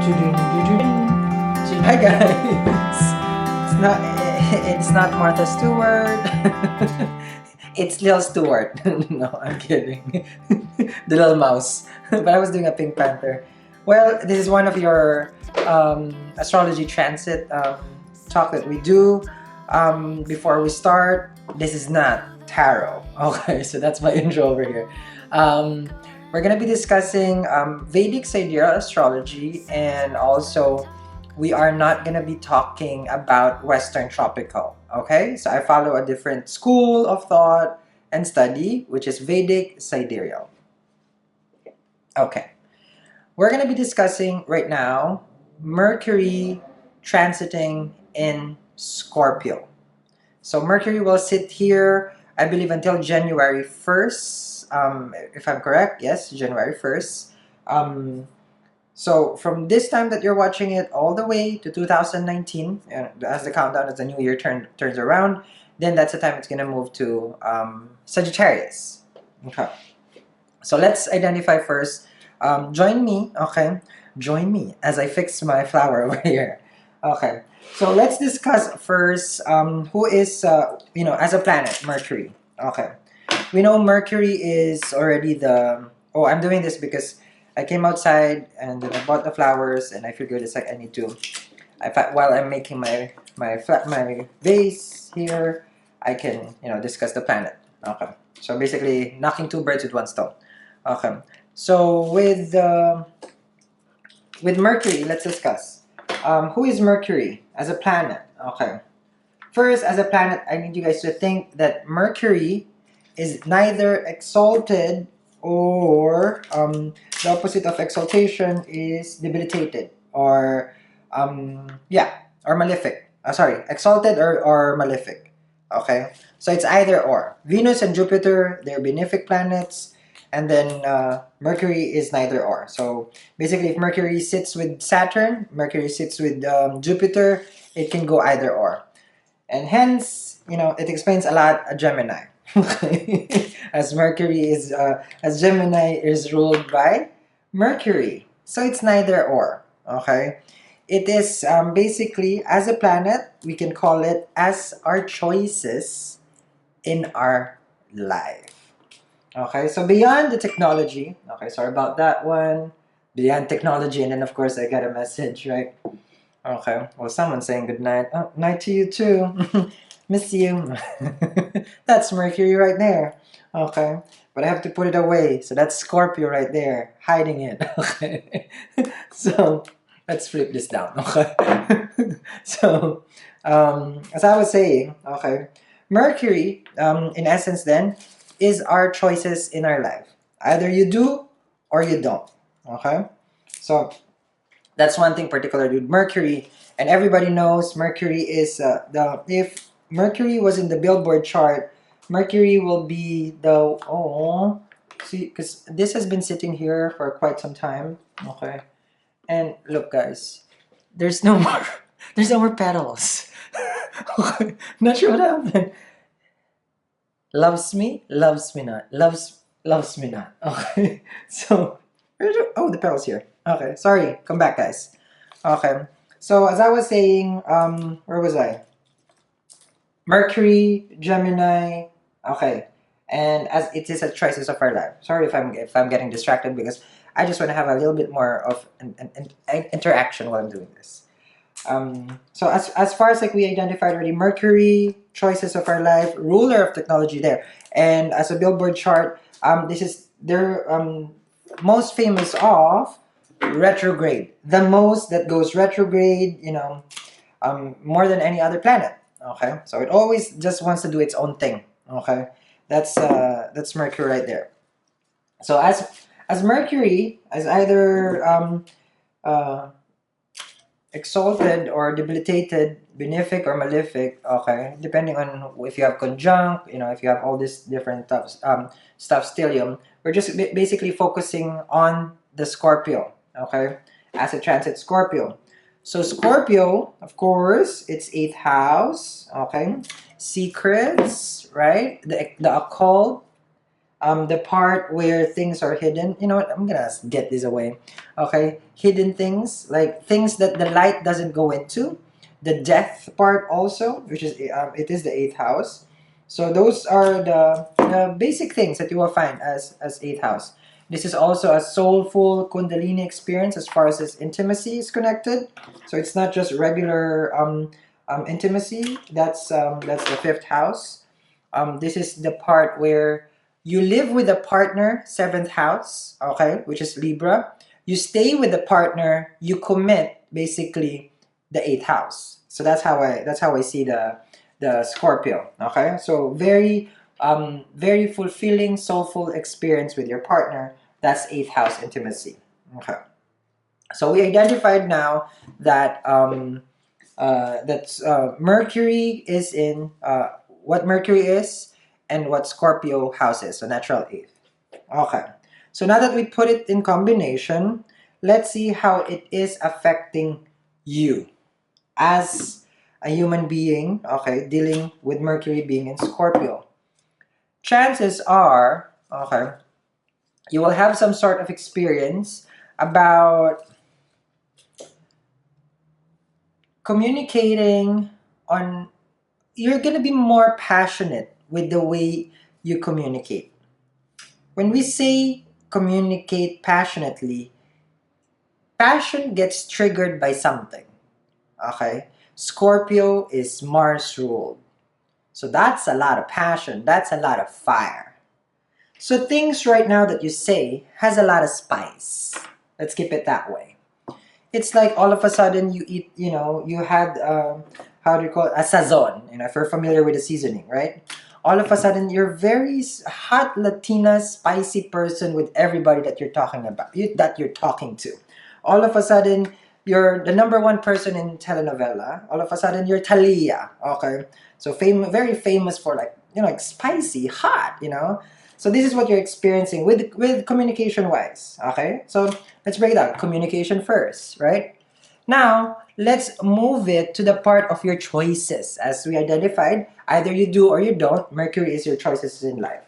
Hi guys. It's not. It's not Martha Stewart. It's Lil Stewart. No, I'm kidding. The little mouse. But I was doing a Pink Panther. Well, this is one of your astrology transit talk that we do. Before we start, this is not tarot. Okay, so that's my intro over here. Um, we're gonna be discussing Vedic sidereal astrology, and also we are not gonna be talking about Western tropical. Okay, so I follow a different school of thought and study, which is Vedic sidereal. Okay, we're gonna be discussing right now Mercury transiting in Scorpio. So Mercury will sit here, I believe, until January 1st, if I'm correct. Yes, January 1st. So from this time that you're watching it all the way to 2019, as the countdown as the new year turns around, then that's the time it's going to move to Sagittarius. Okay. So let's identify first. Join me, okay? Join me as I fix my flower over here. Okay. So let's discuss first who is, as a planet, Mercury. Okay. We know Mercury is already the. Oh, I'm doing this because I came outside and then I bought the flowers and I figured it's like I need to. While I'm making my vase here, I can discuss the planet. Okay. So basically, knocking two birds with one stone. Okay. So with Mercury, let's discuss. Who is Mercury as a planet? Okay. First, as a planet, I need you guys to think that Mercury is neither exalted or the opposite of exaltation is debilitated or malefic. Sorry, exalted or malefic. Okay, so it's either or. Venus and Jupiter, they're benefic planets, and then Mercury is neither or. So basically, if Mercury sits with Saturn, Mercury sits with Jupiter, it can go either or. And hence, it explains a lot a Gemini. As Gemini is ruled by Mercury. So it's neither or. Okay? It is basically, as a planet, we can call it as our choices in our life. Okay? So beyond the technology, okay, sorry about that one. Beyond technology, and then of course I got a message, right? Okay. Well, someone's saying good night. Oh, night to you too. Miss you. That's Mercury right there. Okay. But I have to put it away. So that's Scorpio right there, hiding it. Okay. So let's flip this down. Okay. So, as I was saying, okay, Mercury, in essence, then, is our choices in our life. Either you do or you don't. Okay. So that's one thing particular with Mercury, and everybody knows Mercury is the if Mercury was in the Billboard chart, Mercury will be the see, because this has been sitting here for quite some time. Okay, and look, guys, there's no more there's no more petals. Okay. Not sure what happened. Loves me not, loves me not. Okay, so the petals here. Okay, sorry, come back, guys. Okay. So as I was saying, where was I? Mercury, Gemini. Okay. And as it is a choices of our life. Sorry if I'm getting distracted because I just want to have a little bit more of an interaction while I'm doing this. So as far as like we identified already, Mercury, choices of our life, ruler of technology there, and as a Billboard chart, this is their most famous of retrograde, the most that goes retrograde, more than any other planet. Okay, so it always just wants to do its own thing. Okay, that's Mercury right there. So as Mercury as either uh, exalted or debilitated, benefic or malefic. Okay, depending on if you have conjunct, if you have all these different stuff stellium. We're just basically focusing on the Scorpio. Okay, as a transit Scorpio. So Scorpio, of course, it's eighth house. Okay, secrets, right? The occult, the part where things are hidden. You know what? I'm gonna get this away. Okay, hidden things, like things that the light doesn't go into. The death part also, which is it is the eighth house. So those are the basic things that you will find as eighth house. This is also a soulful Kundalini experience as far as its intimacy is connected. So it's not just regular intimacy. That's the fifth house. This is the part where you live with a partner, seventh house, okay, which is Libra. You stay with the partner, you commit basically the eighth house. So that's how I see the Scorpio. Okay, so very fulfilling, soulful experience with your partner. That's eighth house intimacy. Okay, so we identified now that Mercury is in what Mercury is and what Scorpio house is, so natural eighth. Okay, so now that we put it in combination, let's see how it is affecting you as a human being, okay, dealing with Mercury being in Scorpio. Chances are, okay, you will have some sort of experience about communicating on, you're going to be more passionate with the way you communicate. When we say communicate passionately, passion gets triggered by something. Okay? Scorpio is Mars ruled. So that's a lot of passion. That's a lot of fire. So things right now that you say has a lot of spice. Let's keep it that way. It's like all of a sudden you eat, you had, how do you call it? A sazon, if you're familiar with the seasoning, right? All of a sudden you're very hot Latina, spicy person with everybody that you're talking about, that you're talking to. All of a sudden, you're the number one person in telenovela. All of a sudden, you're Talia. Okay, so very famous for like spicy, hot. So this is what you're experiencing with communication wise. Okay, so let's break it down. Communication first, right? Now let's move it to the part of your choices, as we identified. Either you do or you don't. Mercury is your choices in life.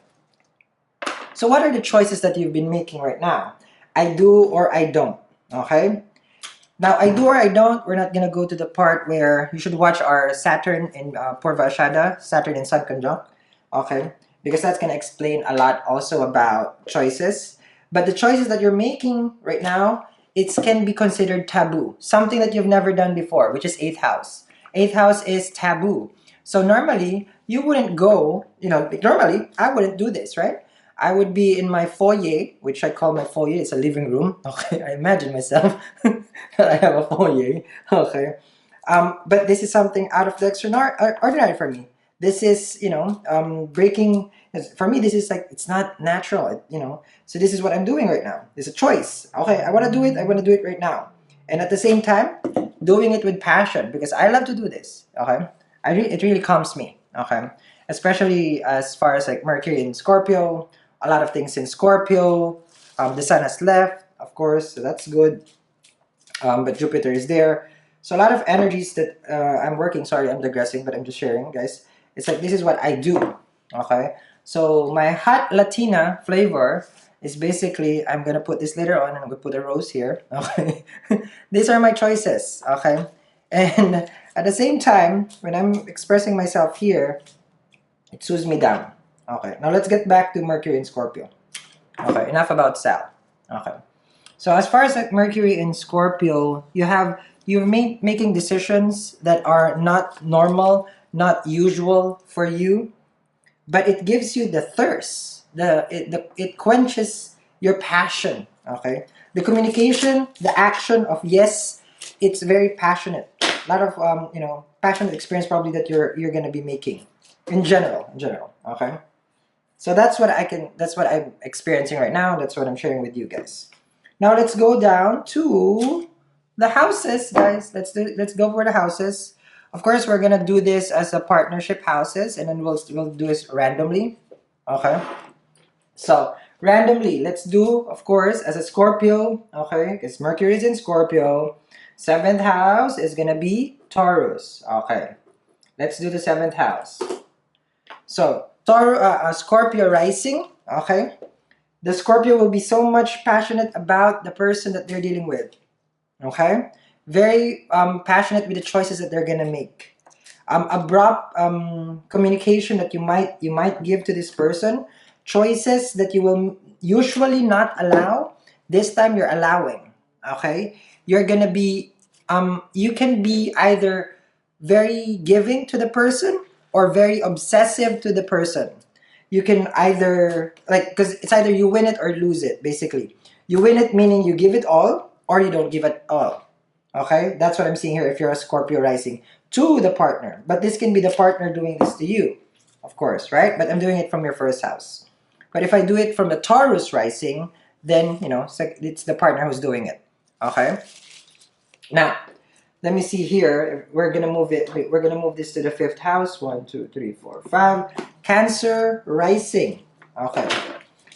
So what are the choices that you've been making right now? I do or I don't. Okay. Now, I do or I don't, we're not going to go to the part where you should watch our Saturn in Purvashada, Saturn in Sun conjunct, okay? Because that's going to explain a lot also about choices. But the choices that you're making right now, it can be considered taboo. Something that you've never done before, which is 8th house. 8th house is taboo. So normally, you wouldn't go, normally, I wouldn't do this, right? I would be in my foyer, which I call my foyer. It's a living room. Okay, I imagine myself that I have a foyer. Okay, but this is something out of the ordinary for me. This is, breaking. For me, this is like it's not natural. So this is what I'm doing right now. It's a choice. Okay, I want to do it. I want to do it right now, and at the same time, doing it with passion because I love to do this. Okay, it really calms me. Okay, especially as far as like Mercury in Scorpio, a lot of things in Scorpio. The sun has left, of course, so that's good. But Jupiter is there. So a lot of energies that I'm working. Sorry, I'm digressing, but I'm just sharing, guys. It's like this is what I do. Okay. So my hot Latina flavor is basically I'm gonna put this later on, and I'm gonna put a rose here. Okay. These are my choices. Okay. And at the same time, when I'm expressing myself here, it soothes me down. Okay, now let's get back to Mercury in Scorpio. Okay, enough about Sal. Okay, so as far as like Mercury in Scorpio, you're making decisions that are not normal, not usual for you, but it gives you the thirst. It quenches your passion. Okay, the communication, the action of yes, it's very passionate. A lot of passionate experience probably that you're gonna be making in general. Okay. So that's what I'm experiencing right now. That's what I'm sharing with you guys. Now let's go down to the houses, guys. Let's go for the houses. Of course, we're gonna do this as a partnership houses, and then we'll do this randomly. Okay. So randomly, let's do, of course, as a Scorpio. Okay, because Mercury is in Scorpio. Seventh house is gonna be Taurus. Okay. Let's do the seventh house. So Scorpio rising. Okay? The Scorpio will be so much passionate about the person that they're dealing with. Okay? Very passionate with the choices that they're gonna make. Abrupt communication that you might give to this person, choices that you will usually not allow. This time you're allowing. Okay? You're gonna be you can be either very giving to the person or very obsessive to the person. You can either like because it's either you win it or lose it. Basically, you win it meaning you give it all or you don't give it all. Okay, that's what I'm seeing here. If you're a Scorpio rising to the partner, but this can be the partner doing this to you, of course, right? But I'm doing it from your first house. But if I do it from the Taurus rising, then it's the partner who's doing it. Okay. Now, let me see here. We're gonna move it. We're gonna move this to the fifth house. 1, 2, 3, 4, 5. Cancer rising. Okay.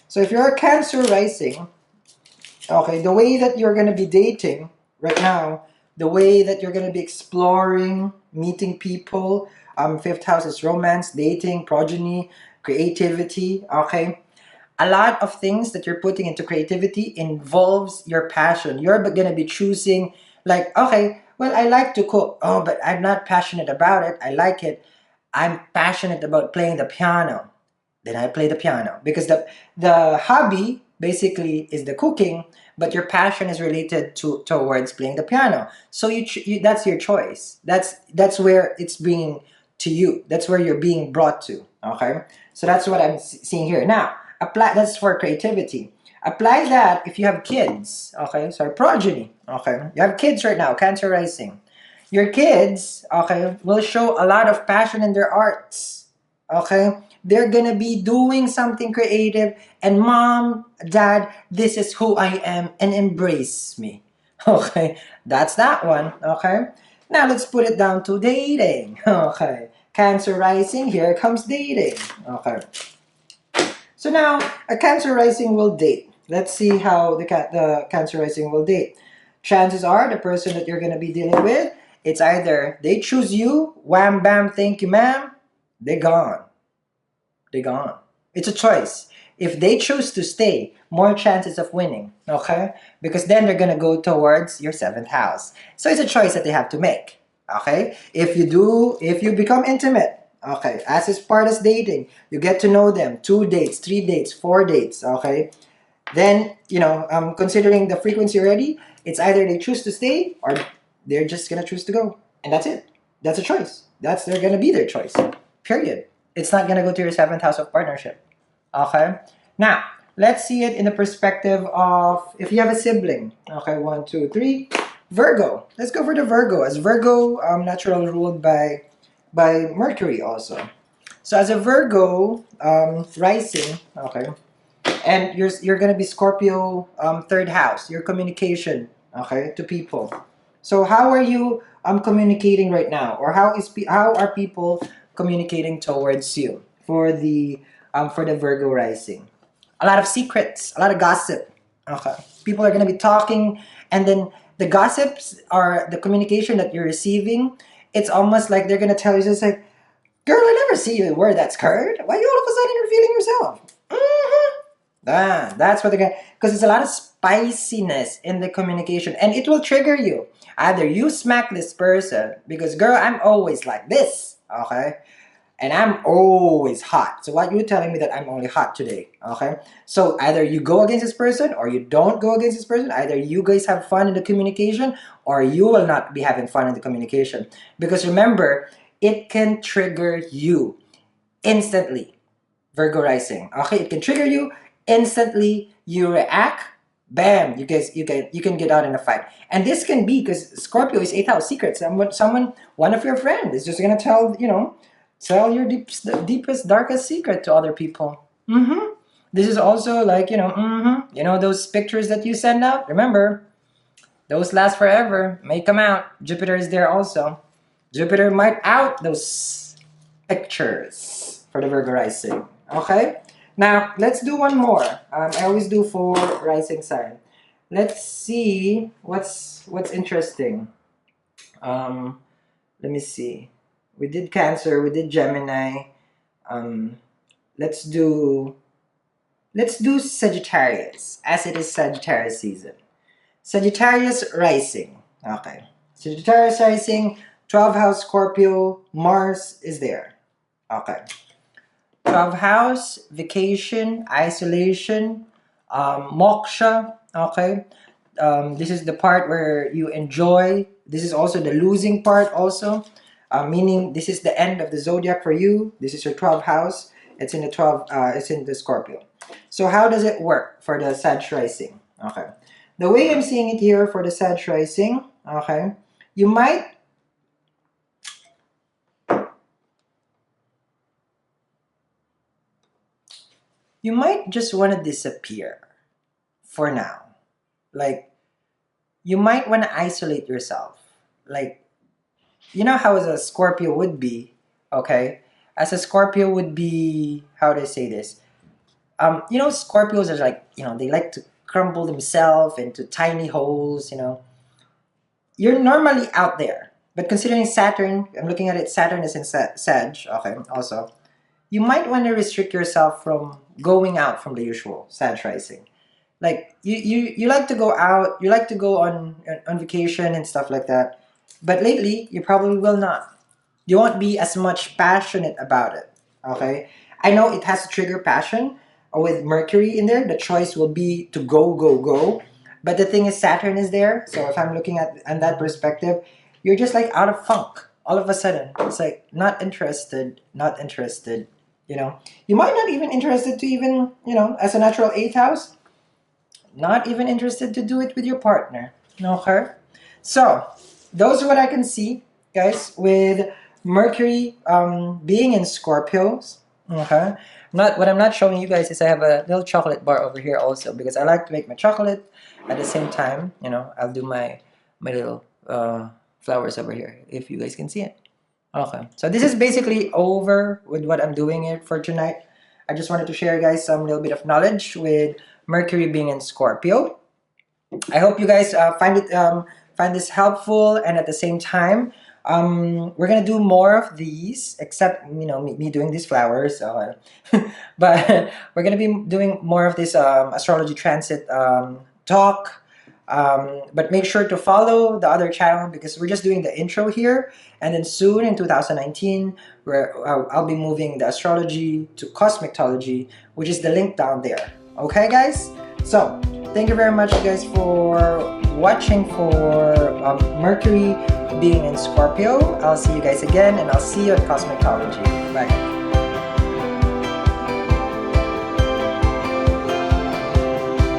So if you're a Cancer rising, okay, the way that you're gonna be dating right now, the way that you're gonna be exploring, meeting people. Fifth house is romance, dating, progeny, creativity. Okay, a lot of things that you're putting into creativity involves your passion. You're going to be choosing, like, okay, well, I like to cook. Oh, but I'm not passionate about it. I like it. I'm passionate about playing the piano. Then I play the piano because the hobby basically is the cooking, but your passion is related to towards playing the piano. So that's your choice. That's where it's bringing to you. That's where you're being brought to. Okay, so that's what I'm seeing here. Now apply. That's for creativity. Apply that if you have kids. Okay, sorry, progeny. Okay, you have kids right now. Cancer rising. Your kids, okay, will show a lot of passion in their arts. Okay, they're gonna be doing something creative, and mom, dad, this is who I am, and embrace me. Okay, that's that one. Okay, now let's put it down to dating. Okay, Cancer rising, here comes dating. Okay, so now a Cancer rising will date. Let's see how the Cancer rising will date. Chances are the person that you're gonna be dealing with, it's either they choose you, wham bam, thank you, ma'am, they're gone. They're gone. It's a choice. If they choose to stay, more chances of winning, okay? Because then they're gonna go towards your seventh house. So it's a choice that they have to make, okay? If you become intimate, okay, as part as dating, you get to know them, 2 dates, 3 dates, 4 dates, okay? Then, considering the frequency already, it's either they choose to stay or they're just gonna choose to go. And that's it. That's a choice. They're gonna be their choice. Period. It's not gonna go to your seventh house of partnership. Okay? Now, let's see it in the perspective of if you have a sibling. Okay, 1, 2, 3. Virgo. Let's go for the Virgo. As Virgo, natural ruled by Mercury also. So as a Virgo rising, okay, and you're gonna be Scorpio third house, your communication, okay, to people. So how are you communicating right now, or how are people communicating towards you for the Virgo rising? A lot of secrets, a lot of gossip. Okay, people are gonna be talking, and then the gossips are the communication that you're receiving. It's almost like they're gonna tell you just like, "Girl, I never see you wear that skirt. Why you all of a sudden revealing yourself?" That's what they're gonna, because there's a lot of spiciness in the communication, and it will trigger you. Either you smack this person because, girl, I'm always like this, okay, and I'm always hot. So what you telling me that I'm only hot today, okay? So either you go against this person or you don't go against this person. Either you guys have fun in the communication or you will not be having fun in the communication. Because remember, it can trigger you instantly. Virgo rising. Okay, it can trigger you instantly. You react, bam. You can get out in a fight, and this can be because Scorpio is eighth house secrets. One of your friends is just gonna tell your deepest, darkest secret to other people. This is also like those pictures that you send out. Remember, those last forever. May come out. Jupiter is there also. Jupiter might out those pictures for the Virgo rising. Okay? Now, let's do one more. I always do for rising sign. Let's see what's interesting. Um, Let me see. We did Cancer, we did Gemini. Um, let's do let's do Sagittarius, as it is Sagittarius season. Sagittarius rising. Okay. Sagittarius rising, 12th house Scorpio, Mars is there. Okay. 12th house, vacation, isolation, moksha. Okay. This is the part where you enjoy. This is also the losing part also. Meaning this is the end of the zodiac for you. This is your 12th house. It's in the 12. It's in the Scorpio. So how does it work for the Sag rising? Okay, the way I'm seeing it here for the Sag rising. Okay, you might just want to disappear for now. Like you might want to isolate yourself. Like you know how as a Scorpio would be. Okay, as a Scorpio would be. How do I say this? Scorpios are like, they like to crumble themselves into tiny holes, You're normally out there. But considering Saturn, I'm looking at it, Saturn is in Sag, okay, also. You might want to restrict yourself from going out from the usual Sag rising. Like, you like to go out, you like to go on vacation and stuff like that. But lately, you probably will not. You won't be as much passionate about it, okay? I know it has to trigger passion with Mercury in there. The choice will be to go, go, go. But the thing is, Saturn is there. So if I'm looking at that perspective, you're just like out of funk. All of a sudden, it's like not interested, not interested. You might not even interested to even, as a natural eighth house, not even interested to do it with your partner. Okay. So those are what I can see, guys, with Mercury being in Scorpios. Okay. Not what I'm not showing you guys is I have a little chocolate bar over here also because I like to make my chocolate at the same time. I'll do my little flowers over here if you guys can see it. Okay. So this is basically over with what I'm doing here for tonight. I just wanted to share you guys some little bit of knowledge with Mercury being in Scorpio. I hope you guys find this helpful, and at the same time, we're gonna do more of these. Except me doing these flowers, but we're gonna be doing more of this astrology transit talk. But make sure to follow the other channel because we're just doing the intro here, and then soon in 2019, where I'll be moving the astrology to cosmetology, which is the link down there. Okay, guys. So thank you very much, guys, for watching for Mercury being in Scorpio. I'll see you guys again, and I'll see you at cosmetology. Bye.